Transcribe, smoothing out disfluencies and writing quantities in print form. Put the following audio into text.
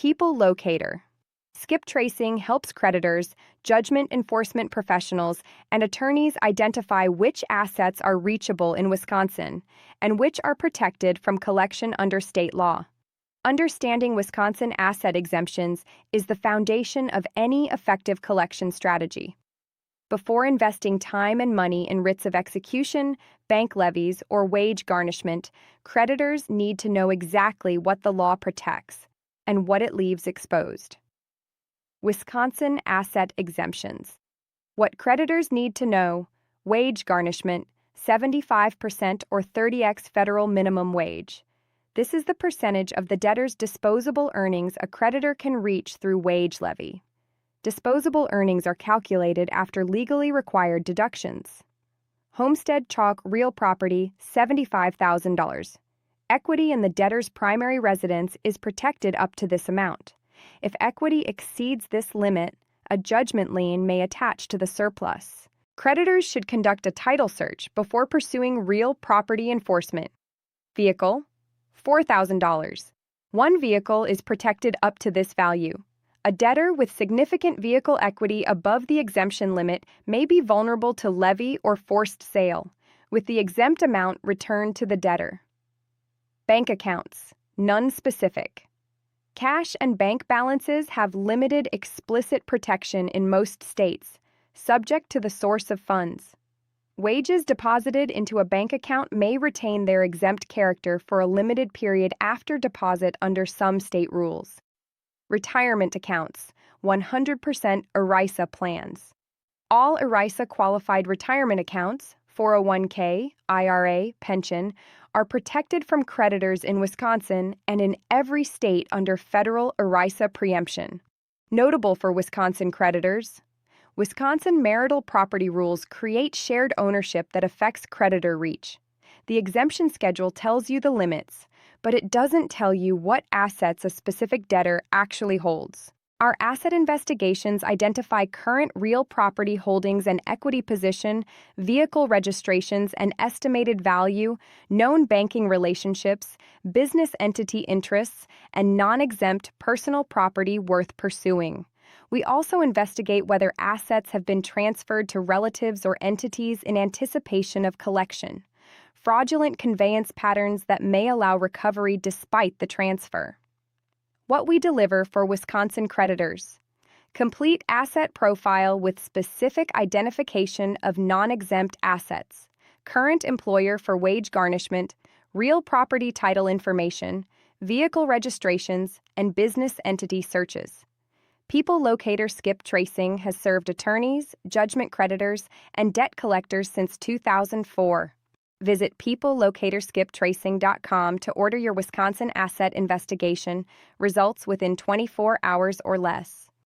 People locator. Skip tracing helps creditors, judgment enforcement professionals, and attorneys identify which assets are reachable in Wisconsin and which are protected from collection under state law. Understanding Wisconsin asset exemptions is the foundation of any effective collection strategy. Before investing time and money in writs of execution, bank levies, or wage garnishment, creditors need to know exactly what the law protects and what it leaves exposed. Wisconsin asset exemptions. What creditors need to know: wage garnishment, 75% or 30x federal minimum wage. This is the percentage of the debtor's disposable earnings a creditor can reach through wage levy. Disposable earnings are calculated after legally required deductions. Homestead chalk real property, $75,000. Equity in the debtor's primary residence is protected up to this amount. If equity exceeds this limit, a judgment lien may attach to the surplus. Creditors should conduct a title search before pursuing real property enforcement. Vehicle, $4,000. One vehicle is protected up to this value. A debtor with significant vehicle equity above the exemption limit may be vulnerable to levy or forced sale, with the exempt amount returned to the debtor. Bank accounts, none specific. Cash and bank balances have limited explicit protection in most states, subject to the source of funds. Wages deposited into a bank account may retain their exempt character for a limited period after deposit under some state rules. Retirement accounts, 100% ERISA plans. All ERISA-qualified retirement accounts, 401k, IRA, pension, are protected from creditors in Wisconsin and in every state under federal ERISA preemption. Notable for Wisconsin creditors: Wisconsin marital property rules create shared ownership that affects creditor reach. The exemption schedule tells you the limits, but it doesn't tell you what assets a specific debtor actually holds. Our asset investigations identify current real property holdings and equity position, vehicle registrations and estimated value, known banking relationships, business entity interests, and non-exempt personal property worth pursuing. We also investigate whether assets have been transferred to relatives or entities in anticipation of collection. Fraudulent conveyance patterns that may allow recovery despite the transfer. What we deliver for Wisconsin creditors: complete asset profile with specific identification of non-exempt assets, current employer for wage garnishment, real property title information, vehicle registrations, and business entity searches. People locator skip tracing has served attorneys, judgment creditors, and debt collectors since 2004. Visit peoplelocatorskiptracing.com to order your Wisconsin asset investigation results within 24 hours or less.